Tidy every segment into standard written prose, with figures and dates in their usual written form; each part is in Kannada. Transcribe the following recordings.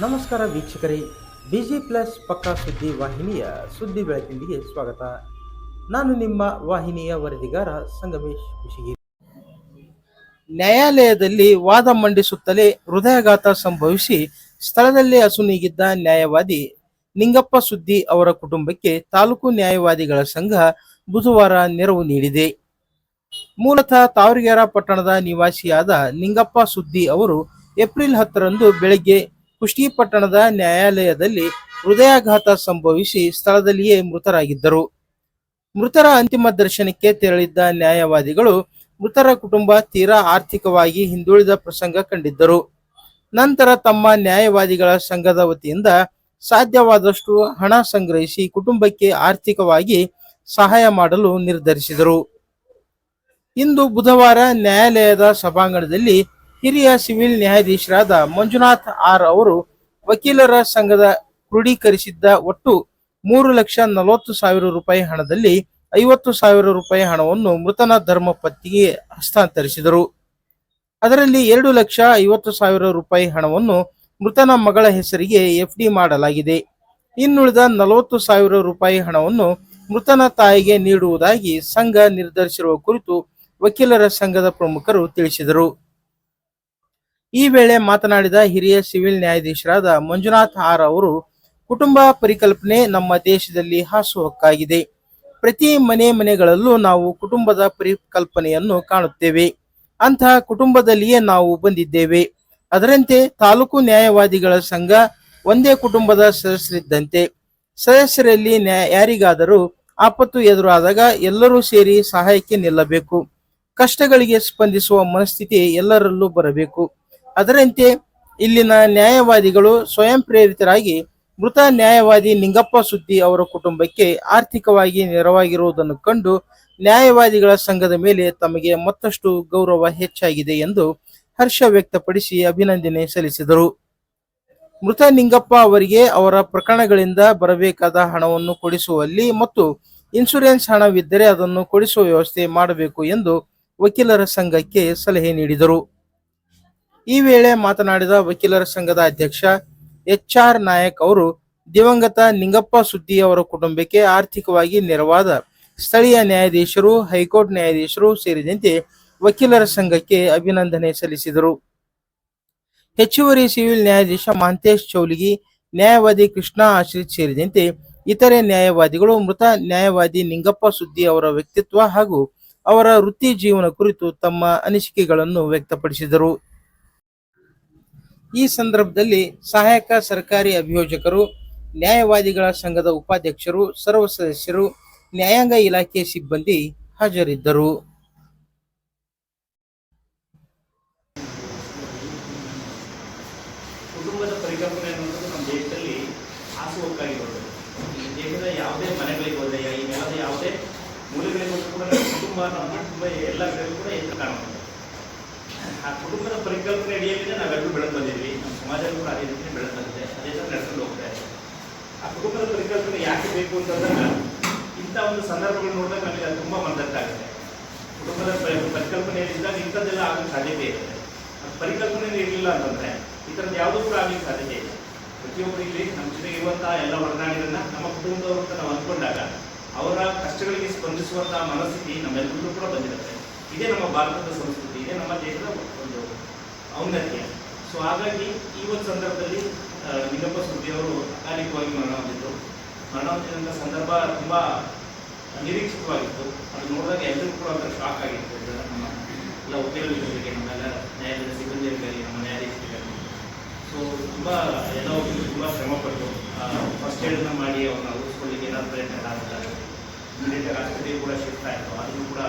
ನಮಸ್ಕಾರ ವೀಕ್ಷಕರೇ, ಬಿಜಿ ಪ್ಲಸ್ ಪಕ್ಕಾ ಸುದ್ದಿ ವಾಹಿನಿಯ ಸುದ್ದಿ ಬೆಳಕಿಂಡಿಗೆ ಸ್ವಾಗತ. ನಾನು ನಿಮ್ಮ ವಾಹಿನಿಯ ವರದಿಗಾರ ಸಂಗಮೇಶ್ ಕುಶಿಗಿ. ನ್ಯಾಯಾಲಯದಲ್ಲಿ ವಾದ ಮಂಡಿಸುತ್ತಲೇ ಹೃದಯಾಘಾತ ಸಂಭವಿಸಿ ಸ್ಥಳದಲ್ಲೇ ಅಸುನೀಗಿದ್ದ ನ್ಯಾಯವಾದಿ ನಿಂಗಪ್ಪ ಸುದ್ದಿ ಅವರ ಕುಟುಂಬಕ್ಕೆ ತಾಲೂಕು ನ್ಯಾಯವಾದಿಗಳ ಸಂಘ ಬುಧವಾರ ನೆರವು ನೀಡಿದೆ. ಮೂಲತಃ ತಾವರಗೆರೆ ಪಟ್ಟಣದ ನಿವಾಸಿಯಾದ ನಿಂಗಪ್ಪ ಸುದ್ದಿ ಅವರು ಏಪ್ರಿಲ್ 10ರಂದು ಬೆಳಗ್ಗೆ ಕುಷ್ಟಗಿ ಪಟ್ಟಣದ ನ್ಯಾಯಾಲಯದಲ್ಲಿ ಹೃದಯಾಘಾತ ಸಂಭವಿಸಿ ಸ್ಥಳದಲ್ಲಿಯೇ ಮೃತರಾಗಿದ್ದರು. ಮೃತರ ಅಂತಿಮ ದರ್ಶನಕ್ಕೆ ತೆರಳಿದ್ದ ನ್ಯಾಯವಾದಿಗಳು ಮೃತರ ಕುಟುಂಬ ತೀರಾ ಆರ್ಥಿಕವಾಗಿ ಹಿಂದುಳಿದ ಪ್ರಸಂಗ ಕಂಡಿದ್ದರು. ನಂತರ ತಮ್ಮ ನ್ಯಾಯವಾದಿಗಳ ಸಂಘದ ವತಿಯಿಂದ ಸಾಧ್ಯವಾದಷ್ಟು ಹಣ ಸಂಗ್ರಹಿಸಿ ಕುಟುಂಬಕ್ಕೆ ಆರ್ಥಿಕವಾಗಿ ಸಹಾಯ ಮಾಡಲು ನಿರ್ಧರಿಸಿದರು. ಇಂದು ಬುಧವಾರ ನ್ಯಾಯಾಲಯದ ಸಭಾಂಗಣದಲ್ಲಿ ಹಿರಿಯ ಸಿವಿಲ್ ನ್ಯಾಯಾಧೀಶರಾದ ಮಂಜುನಾಥ್ ಆರ್ ಅವರು ವಕೀಲರ ಸಂಘದ ಕ್ರೋಢೀಕರಿಸಿದ್ದ ಒಟ್ಟು 3,40,000 ರೂಪಾಯಿ ಹಣದಲ್ಲಿ 50,000 ರೂಪಾಯಿ ಹಣವನ್ನು ಮೃತನ ಧರ್ಮಪತ್ನಿಗೆ ಹಸ್ತಾಂತರಿಸಿದರು. ಅದರಲ್ಲಿ 2,50,000 ರೂಪಾಯಿ ಹಣವನ್ನು ಮೃತನ ಮಗಳ ಹೆಸರಿಗೆ ಎಫ್ಡಿ ಮಾಡಲಾಗಿದೆ. ಇನ್ನುಳಿದ 40,000 ರೂಪಾಯಿ ಹಣವನ್ನು ಮೃತನ ತಾಯಿಗೆ ನೀಡುವುದಾಗಿ ಸಂಘ ನಿರ್ಧರಿಸಿರುವ ಕುರಿತು ವಕೀಲರ ಸಂಘದ ಪ್ರಮುಖರು ತಿಳಿಸಿದರು. ಈ ವೇಳೆ ಮಾತನಾಡಿದ ಹಿರಿಯ ಸಿವಿಲ್ ನ್ಯಾಯಾಧೀಶರಾದ ಮಂಜುನಾಥ್ ಆರ್ ಅವರು, ಕುಟುಂಬ ಪರಿಕಲ್ಪನೆ ನಮ್ಮ ದೇಶದಲ್ಲಿ ಹಾಸುಹೊಕ್ಕಾಗಿದೆ. ಪ್ರತಿ ಮನೆಗಳಲ್ಲೂ ನಾವು ಕುಟುಂಬದ ಪರಿಕಲ್ಪನೆಯನ್ನು ಕಾಣುತ್ತೇವೆ. ಅಂತಹ ಕುಟುಂಬದಲ್ಲಿಯೇ ನಾವು ಬಂದಿದ್ದೇವೆ. ಅದರಂತೆ ತಾಲೂಕು ನ್ಯಾಯವಾದಿಗಳ ಸಂಘ ಒಂದೇ ಕುಟುಂಬದ ಸದಸ್ಯರಿದ್ದಂತೆ. ಸದಸ್ಯರಲ್ಲಿ ಯಾರಿಗಾದರೂ ಆಪತ್ತು ಎದುರಾದಾಗ ಎಲ್ಲರೂ ಸೇರಿ ಸಹಾಯಕ್ಕೆ ನಿಲ್ಲಬೇಕು. ಕಷ್ಟಗಳಿಗೆ ಸ್ಪಂದಿಸುವ ಮನಸ್ಥಿತಿ ಎಲ್ಲರಲ್ಲೂ ಬರಬೇಕು. ಅದರಂತೆ ಇಲ್ಲಿನ ನ್ಯಾಯವಾದಿಗಳು ಸ್ವಯಂ ಪ್ರೇರಿತರಾಗಿ ಮೃತ ನ್ಯಾಯವಾದಿ ನಿಂಗಪ್ಪ ಸುದ್ದಿ ಅವರ ಕುಟುಂಬಕ್ಕೆ ಆರ್ಥಿಕವಾಗಿ ನೆರವಾಗಿರುವುದನ್ನು ಕಂಡು ನ್ಯಾಯವಾದಿಗಳ ಸಂಘದ ಮೇಲೆ ತಮಗೆ ಮತ್ತಷ್ಟು ಗೌರವ ಹೆಚ್ಚಾಗಿದೆ ಎಂದು ಹರ್ಷ ವ್ಯಕ್ತಪಡಿಸಿ ಅಭಿನಂದನೆ ಸಲ್ಲಿಸಿದರು. ಮೃತ ನಿಂಗಪ್ಪ ಅವರಿಗೆ ಅವರ ಪ್ರಕರಣಗಳಿಂದ ಬರಬೇಕಾದ ಹಣವನ್ನು ಕೊಡಿಸುವಲ್ಲಿ ಮತ್ತು ಇನ್ಶೂರೆನ್ಸ್ ಹಣವಿದ್ದರೆ ಅದನ್ನು ಕೊಡಿಸುವ ವ್ಯವಸ್ಥೆ ಮಾಡಬೇಕು ಎಂದು ವಕೀಲರ ಸಂಘಕ್ಕೆ ಸಲಹೆ ನೀಡಿದರು. ಈ ವೇಳೆ ಮಾತನಾಡಿದ ವಕೀಲರ ಸಂಘದ ಅಧ್ಯಕ್ಷ HR ನಾಯಕ್ ಅವರು, ದಿವಂಗತ ನಿಂಗಪ್ಪ ಸುದ್ದಿ ಅವರ ಕುಟುಂಬಕ್ಕೆ ಆರ್ಥಿಕವಾಗಿ ನೆರವಾದ ಸ್ಥಳೀಯ ನ್ಯಾಯಾಧೀಶರು, ಹೈಕೋರ್ಟ್ ನ್ಯಾಯಾಧೀಶರು ಸೇರಿದಂತೆ ವಕೀಲರ ಸಂಘಕ್ಕೆ ಅಭಿನಂದನೆ ಸಲ್ಲಿಸಿದರು. ಹೆಚ್ಚುವರಿ ಸಿವಿಲ್ ನ್ಯಾಯಾಧೀಶ ಮಹಾಂತೇಶ್ ಚೌಲಿಗಿ, ನ್ಯಾಯವಾದಿ ಕೃಷ್ಣ ಆಶ್ರಿತ್ ಸೇರಿದಂತೆ ಇತರೆ ನ್ಯಾಯವಾದಿಗಳು ಮೃತ ನ್ಯಾಯವಾದಿ ನಿಂಗಪ್ಪ ಸುದ್ದಿ ಅವರ ವ್ಯಕ್ತಿತ್ವ ಹಾಗೂ ಅವರ ವೃತ್ತಿ ಜೀವನ ಕುರಿತು ತಮ್ಮ ಅನಿಸಿಕೆಗಳನ್ನು ವ್ಯಕ್ತಪಡಿಸಿದರು. ಈ ಸಂದರ್ಭದಲ್ಲಿ ಸಹಾಯಕ ಸರ್ಕಾರಿ ಅಭಿಯೋಜಕರು, ನ್ಯಾಯವಾದಿಗಳ ಸಂಘದ ಉಪಾಧ್ಯಕ್ಷರು, ಸರ್ವ ಸದಸ್ಯರು, ನ್ಯಾಯಾಂಗ ಇಲಾಖೆ ಸಿಬ್ಬಂದಿ ಹಾಜರಿದ್ದರು. ಕುಟುಂಬದ ಪರಿಕಲ್ಪನೆ ಅನ್ನೋದು ನಮ್ಮ ದೇಶದಲ್ಲಿ ಹಾಸುಹೊಕ್ಕಾಗಿರೋದು. ಈ ದೇಶದ ಯಾವುದೇ ಮನೆಗಳಿಗೆ ಹೋದರೆ, ಈ ನೆಲದ ಯಾವುದೇ ಮೂಲೆಗಳಿಗೆ ಹೋದರೂ ಕೂಡ ಕುಟುಂಬ ನಮ್ಮ ಕುಟುಂಬ ಎಲ್ಲ ಕಡೆಗೂ ಕೂಡ ಎದ್ದು ಕಾಣುತ್ತೆ. ಆ ಕುಟುಂಬದ ಪರಿಕಲ್ಪನೆ ಅಡಿಯಲ್ಲಿ ನಾವೆಲ್ಲರೂ ಬೆಳೆದು ಬಂದಿದ್ವಿ. ನಮ್ಮ ಸಮಾಜ ಕೂಡ ಅದೇ ರೀತಿ ಬೆಳೆದು ಬಂದಿದೆ, ಅದೇ ಥರ ನಡೆಸ್ಕೊಂಡು ಹೋಗ್ತಾ ಇದೆ. ಆ ಕುಟುಂಬದ ಪರಿಕಲ್ಪನೆ ಯಾಕೆ ಬೇಕು ಅಂತಂದಾಗ ಇಂಥ ಒಂದು ಸಂದರ್ಭಗಳು ನೋಡಿದಾಗ ನಮಗೆ ಅದು ತುಂಬ ಮನದಟ್ಟಾಗುತ್ತೆ. ಕುಟುಂಬದ ಪರಿಕಲ್ಪನೆಯಲ್ಲಿದ್ದಾಗ ಇಂಥದ್ದೆಲ್ಲ ಆಗೋಕ್ಕೆ ಸಾಧ್ಯತೆ ಇರುತ್ತೆ. ಪರಿಕಲ್ಪನೆ ಇರಲಿಲ್ಲ ಅಂತಂದರೆ ಈ ಥರದ್ದು ಯಾವುದೂ ಕೂಡ ಆಗಲಿಕ್ಕೆ ಸಾಧ್ಯತೆ ಇದೆ. ಪ್ರತಿಯೊಬ್ಬರು ಇಲ್ಲಿ ನಮ್ಮ ಜೊತೆಗೆ ಇರುವಂತಹ ಎಲ್ಲ ಒಡನಾಡಿಗಳನ್ನ ನಮ್ಮ ಕುಟುಂಬದವರು ಅಂತ ನಾವು ಅಂದ್ಕೊಂಡಾಗ ಅವರ ಕಷ್ಟಗಳಿಗೆ ಸ್ಪಂದಿಸುವಂತಹ ಮನಸ್ಥಿತಿ ನಮ್ಮೆಲ್ಲರಿಗೂ ಕೂಡ ಬಂದಿರುತ್ತೆ. ಇದೇ ನಮ್ಮ ಭಾರತದ ಸಂಸ್ಕೃತಿ, ಇದೇ ನಮ್ಮ ದೇಶದ ಒಂದು ಔನ್ನತ್ಯ. ಸೊ ಹಾಗಾಗಿ ಈ ಒಂದು ಸಂದರ್ಭದಲ್ಲಿ ನಿಂಗಪ್ಪ ಸುದ್ದಿ ಅವರು ಅಕಾಲಿಕವಾಗಿ ಮರಣ ಹೊಂದಿದಂಥ ಸಂದರ್ಭ ತುಂಬ ನಿರೀಕ್ಷಿತವಾಗಿತ್ತು. ಅದು ನೋಡಿದಾಗ ಎಲ್ಲರಿಗೂ ಕೂಡ ಒಂಥರ ಶಾಕ್ ಆಗಿತ್ತು. ನಮ್ಮ ಎಲ್ಲ ವಕೀಲರಿಗೆ, ನಮ್ಮೆಲ್ಲ ನ್ಯಾಯಾಲಯದ ಸಿಬ್ಬಂದಿಯರಿಗಾಗಿ, ನಮ್ಮ ನ್ಯಾಯಾಧೀಶರಿಗಾಗಿ. ಸೊ ತುಂಬ ಎಲ್ಲ ವಕೀಲರು ತುಂಬ ಶ್ರಮಪಟ್ಟು ಫಸ್ಟ್ ಏಡನ್ನು ಮಾಡಿ ಅವ್ರನ್ನ ಉಳಿಸ್ಕೊಳ್ಳಿಕ್ಕೆ ಏನಾದ್ರು ಪ್ರಯತ್ನ ಆಗ್ತಾರೆ. ಇಮಿಡಿಯೇಟಾಗಿ ಆಸ್ಪತ್ರೆಗೆ ಕೂಡ ಶಿಫ್ಟ್ ಆಯಿತು. ಅದನ್ನು ಕೂಡ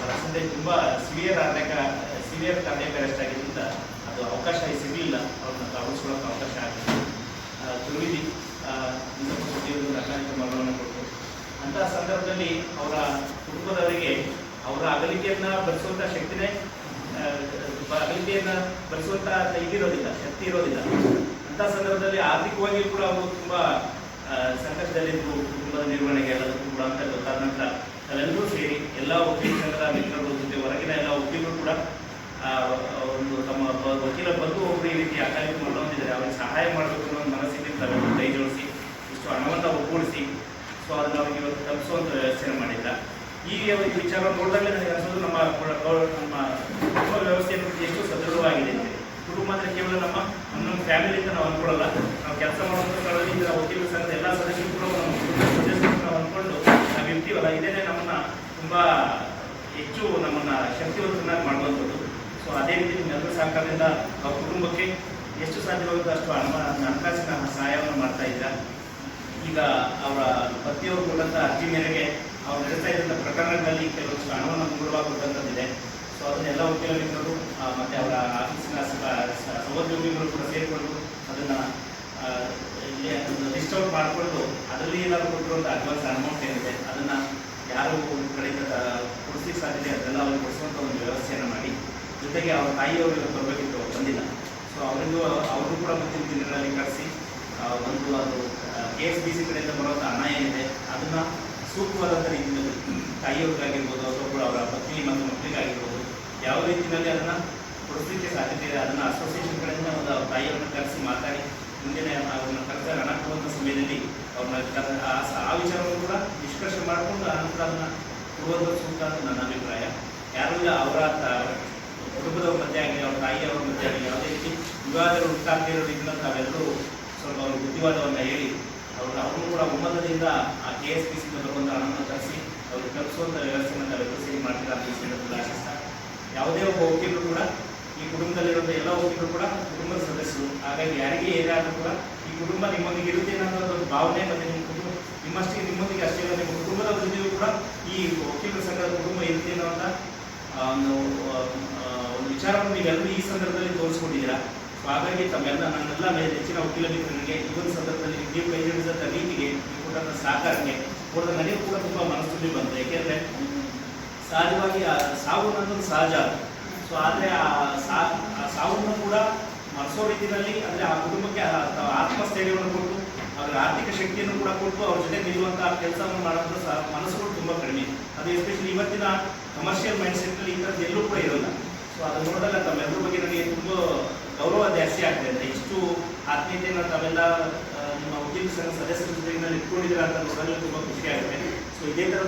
ಪರ್ಸೆಂಟೇಜ್ ತುಂಬ ಸಿವಿಯರ್ ಕಾರ್ಡಿಯಾಕ್ ಅರೆಸ್ಟ್ ಆಗಿದ್ದರಿಂದ ಅದು ಅವಕಾಶ ಸಿಗಲಿಲ್ಲ. ಅವ್ರನ್ನ ಉಳಿಸ್ಕೊಳ್ಳೋಕೆ ಅವಕಾಶ ಆಗಿತ್ತು. ತುಳುವಿದಿ ನಿಂಗಪ್ಪ ಸುದ್ದಿಯವರಿಗೆ ಅಕಾಲಿಕ ಮರಣವನ್ನು ಕೊಟ್ಟು ಅಂತಹ ಸಂದರ್ಭದಲ್ಲಿ ಅವರ ಕುಟುಂಬದವರಿಗೆ ಅವರ ಅಗಲಿಕೆಯನ್ನು ಭರಿಸುವಂಥ ಶಕ್ತಿನೇ ಅಗಲಿಕೆಯನ್ನು ಭರಿಸುವಂಥ ಇದಿರೋದಿಲ್ಲ, ಶಕ್ತಿ ಇರೋದಿಲ್ಲ. ಅಂಥ ಸಂದರ್ಭದಲ್ಲಿ ಆರ್ಥಿಕವಾಗಿ ಕೂಡ ಅವರು ತುಂಬ ಸಂಕಷ್ಟದಲ್ಲಿದ್ದು ಕುಟುಂಬದ ನಿರ್ವಹಣೆಗೆ ಎಲ್ಲದಕ್ಕೂ ಕೂಡ ಅಂತ ಗೊತ್ತಾದ ನಂತರ ನಾವೆಲ್ಲರೂ ಸೇರಿ ಎಲ್ಲ ವಕೀಲ ಸಂಘದ ಮಿತ್ರರ ಜೊತೆ ಹೊರಗಿನ ಎಲ್ಲ ವಕೀಲರು ಕೂಡ ಒಂದು ತಮ್ಮ ವಕೀಲ ಬಂಧು ಒಬ್ಬರು ಈ ರೀತಿ ಅಕಾಲಿಕ ಮರಣ ಹೊಂದಿದ್ದಾರೆ. ಇದ್ದಾರೆ ಅವ್ರಿಗೆ ಸಹಾಯ ಮಾಡಬೇಕು ಅನ್ನೋ ಒಂದು ಮನಸ್ಸಿಗೆ ತಾವೆಲ್ಲರೂ ಕೈ ಜೋಡಿಸಿ ಇಷ್ಟು ಹಣವನ್ನು ಒಗ್ಗೂಡಿಸಿ ಸೊ ಅದನ್ನು ಅವ್ರಿಗೆ ಇವತ್ತು ತಲುಪಿಸುವಂಥ ವ್ಯವಸ್ಥೆಯನ್ನು ಮಾಡಿಲ್ಲ. ಈ ವಿಚಾರ ನೋಡಿದಾಗಲೇ ನನಗೆ ಅನಿಸೋದು ನಮ್ಮ ಕುಟುಂಬ ವ್ಯವಸ್ಥೆಯನ್ನು ಎಷ್ಟು ಸದೃಢವಾಗಿದೆ ಅಂತ. ಕುಟುಂಬ ಅಂದರೆ ಕೇವಲ ನಮ್ಮ ಫ್ಯಾಮಿಲಿ ಅಂತ ನಾವು ಅಂದ್ಕೊಳ್ಳಲ್ಲ, ನಾವು ಕೆಲಸ ಮಾಡುವಂಥ ಸ್ಥಳದಲ್ಲಿ ಇದರ ವಕೀಲರ ಸಂಘದ ಎಲ್ಲ ಸದಸ್ಯರು ಕೂಡ ನಮ್ಮ ಕುಟುಂಬದ ಸದಸ್ಯರು ನಾವು ಅಂದ್ಕೊಂಡು ನಾವು ಇರ್ತೀವಲ್ಲ, ಇದೇನೆ ನಮ್ಮನ್ನು ತುಂಬ ಹೆಚ್ಚು ನಮ್ಮನ್ನು ಶಕ್ತಿವಂತನಾಗಿ ಮಾಡುವಂಥದ್ದು. ಸೊ ಅದೇ ರೀತಿ ನಿಮ್ಮೆಲ್ಲರ ಸಹಕಾರದಿಂದ ಆ ಕುಟುಂಬಕ್ಕೆ ಎಷ್ಟು ಸಾಧ್ಯವಾಗುತ್ತೋ ಅಷ್ಟು ಹಣಕಾಸಿನ ಸಹಾಯವನ್ನು ಮಾಡ್ತಾ ಇದ್ದೀರಾ. ಈಗ ಅವರ ಪತಿಯವರು ಕೊಟ್ಟಂಥ ಅರ್ಜಿ ಮೇರೆಗೆ ಅವ್ರು ನಡೆಸ್ತಾ ಇದ್ದಂಥ ಪ್ರಕರಣಗಳಲ್ಲಿ ಕೆಲವಷ್ಟು ಹಣವನ್ನು ಮುಂಗಡವಾಗಿ ಕೊಟ್ಟಂಥದ್ದಿದೆ. ಸೊ ಅದನ್ನೆಲ್ಲ ವಕೀಲ ಮಿತ್ರರು ಮತ್ತು ಅವರ ಆಫೀಸಿನ ಸಹೋದ್ಯೋಗಿಗಳು ಕೂಡ ಸೇರಿಕೊಂಡು ಅದನ್ನು ಲಿಸ್ಟ್ ಔಟ್ ಮಾಡಿಕೊಂಡು ಅದರಲ್ಲಿ ಏನಾದರೂ ಕೊಟ್ಟಿರುವಂಥ ಅಡ್ವಾನ್ಸ್ ಅಮೌಂಟ್ ಏನಿದೆ ಅದನ್ನು ಯಾರು ಒಂದು ಕಡೆಯಿಂದ ಕೊಡಿಸ್ಲಿಕ್ಕೆ ಸಾಧ್ಯತೆ ಅದೆಲ್ಲ ಅವ್ರಿಗೆ ಕೊಡಿಸುವಂಥ ಒಂದು ವ್ಯವಸ್ಥೆಯನ್ನು ಮಾಡಿ, ಜೊತೆಗೆ ಅವ್ರ ತಾಯಿಯವರು ಬರಬೇಕಿತ್ತು, ಬಂದಿಲ್ಲ. ಸೊ ಅವರು ಕೂಡ ಮುಂದಿನ ದಿನಗಳಲ್ಲಿ ಕರೆಸಿ ಒಂದು ಅದು KSBC ಕಡೆಯಿಂದ ಬರುವಂಥ ಹಣ ಏನಿದೆ ಅದನ್ನು ಸೂಕ್ತವಾದಂಥ ರೀತಿಯಲ್ಲಿ ತಾಯಿಯವ್ರಿಗಾಗಿರ್ಬೋದು ಅಥವಾ ಅವರ ಪತ್ನಿ ಮತ್ತು ಮಕ್ಕಳಿಗಾಗಿರ್ಬೋದು ಯಾವ ರೀತಿಯಲ್ಲಿ ಅದನ್ನು ಕೊಡಿಸಲಿಕ್ಕೆ ಸಾಧ್ಯತೆ ಇದೆ ಅದನ್ನು ಅಸೋಸಿಯೇಷನ್ ಕಡೆಯಿಂದ ಒಂದು ತಾಯಿಯವ್ರನ್ನ ಕರೆಸಿ ಮಾತಾಡಿ ಮುಂದಿನ ಅವ್ರನ್ನ ಕರೆಸ ಹಣ ಕೊಡುವಂಥ ಸಮಯದಲ್ಲಿ ಅವ್ರನ್ನ ಆ ವಿಚಾರವನ್ನು ಕೂಡ ನಿಷ್ಕರ್ಷೆ ಮಾಡಿಕೊಂಡು ಅನಂತರ ಅದನ್ನು ಕೊಡುವಂಥ ಸೂಕ್ತ ಅಂತ ನನ್ನ ಅಭಿಪ್ರಾಯ. ಯಾರು ಅವರ ಕುಟುಂಬದವ್ರ ಮಧ್ಯೆ ಆಗಲಿ ಅವ್ರ ತಾಯಿಯವ್ರ ಮಧ್ಯೆ ಆಗಲಿ ಯಾವುದೇ ರೀತಿ ವಿವಾದಗಳು ಉಂಟಾಗದಿರೋ ರೀತಿಯಲ್ಲಿ ತಾವೆಲ್ಲರೂ ಸ್ವಲ್ಪ ಅವ್ರ ಬುದ್ಧಿವಾದವನ್ನು ಹೇಳಿ ಅವ್ರನ್ನೂ ಕೂಡ ಒಮ್ಮತದಿಂದ ಆ KSBCಯಿಂದ ಬರುವಂಥ ಹಣವನ್ನು ತರಿಸಿ ಅವ್ರಿಗೆ ತಲುಪಿಸುವಂಥ ವ್ಯವಸ್ಥೆಯನ್ನು ತಾವೆಲ್ಲರೂ ಸೇರಿ ಮಾಡ್ತೀರಾ ಅಂತ ಹೇಳೋದು ಆಶಿಸ್ತಾ, ಯಾವುದೇ ಒಬ್ಬ ವಕೀಲರು ಕೂಡ ಈ ಕುಟುಂಬದಲ್ಲಿರುವಂಥ ಎಲ್ಲ ವಕೀಲರು ಕೂಡ ಕುಟುಂಬದ ಸದಸ್ಯರು. ಹಾಗಾಗಿ ಯಾರಿಗೆ ಏನಾದರೂ ಕೂಡ ಈ ಕುಟುಂಬ ನಿಮ್ಮೊಂದಿಗೆ ಇರುತ್ತೆ ಅನ್ನೋ ಒಂದು ಭಾವನೆ ಮತ್ತು ನಿಮ್ಮ ಕುಟುಂಬ ನಿಮ್ಮೊಂದಿಗೆ ಅಷ್ಟೇ ಅಲ್ಲ, ನಿಮ್ಮ ಕುಟುಂಬದ ಜೊತೆಯೂ ಕೂಡ ಈ ವಕೀಲರ ಸಂಘದ ಕುಟುಂಬ ಇರುತ್ತೆ ಅನ್ನೋಂಥ ಒಂದು ವಿಚಾರವನ್ನು ನೀವೆಲ್ಲರೂ ಈ ಸಂದರ್ಭದಲ್ಲಿ ತೋರಿಸ್ಕೊಂಡಿದ್ದೀರಾ. ಸೊ ಹಾಗಾಗಿ ತಮ್ಮೆಲ್ಲ ನನ್ನೆಲ್ಲ ಹೆಚ್ಚಿನ ವಕೀಲ ಮಿತ್ರರಿಗೆ ಈ ಒಂದು ಸಂದರ್ಭದಲ್ಲಿ ನೀವು ಕೈ ಜೋಡಿಸಿದಂಥ ರೀತಿಗೆ ನೀವು ಕೊಟ್ಟಂಥ ಸಹಕಾರಕ್ಕೆ ಕೊಡದ ನನಗೂ ಕೂಡ ತುಂಬ ಮನಸ್ಸಲ್ಲಿ ಬಂತು. ಯಾಕೆಂದರೆ ಸಹಜವಾಗಿ ಆ ಸಾವು ಅನ್ನೋದು ಸಹಜ. ಸೊ ಆದರೆ ಆ ಸಾವನ್ನು ಕೂಡ ಮರೆಸೋ ರೀತಿಯಲ್ಲಿ ಅಂದರೆ ಆ ಕುಟುಂಬಕ್ಕೆ ಆತ್ಮಸ್ಥೈರ್ಯವನ್ನು ಕೊಟ್ಟು ಅವರ ಆರ್ಥಿಕ ಶಕ್ತಿಯನ್ನು ಕೂಡ ಕೊಟ್ಟು ಅವ್ರ ಜೊತೆ ನಿಲ್ಲುವಂಥ ಕೆಲಸವನ್ನು ಮಾಡುವಂಥ ಮನಸ್ಸುಗಳು ತುಂಬ ಕಡಿಮೆ. ಅದು ಎಸ್ಪೆಷಲಿ ಇವತ್ತಿನ ಕಮರ್ಷಿಯಲ್ ಮೈಂಡ್ ಸೆಟ್ನಲ್ಲಿ ಈ ಥರದ್ದು ಎಲ್ಲೂ ಕೂಡ ಇರೋಲ್ಲ. ಸೊ ಅದನ್ನು ನೋಡೋಲ್ಲ ತಮ್ಮೆಲ್ಲರ ಬಗ್ಗೆ ನನಗೆ ತುಂಬ ಗೌರವ ಜಾಸ್ತಿ ಆಗ್ತದೆ ಅಂತ, ಇಷ್ಟು ಆತ್ಮೀಯತೆಯನ್ನು ತಾವೆಲ್ಲ ನಿಮ್ಮ ವಕೀಲ ಸಂಘ ಸದಸ್ಯರ ಜೊತೆಗಿನಲ್ಲಿ ಇಟ್ಕೊಂಡಿದ್ದೀರಾ ಅಂತ ನೋಡಲು ತುಂಬ ಖುಷಿ ಆಗುತ್ತೆ. ಸೊ ಇದೇ ಥರ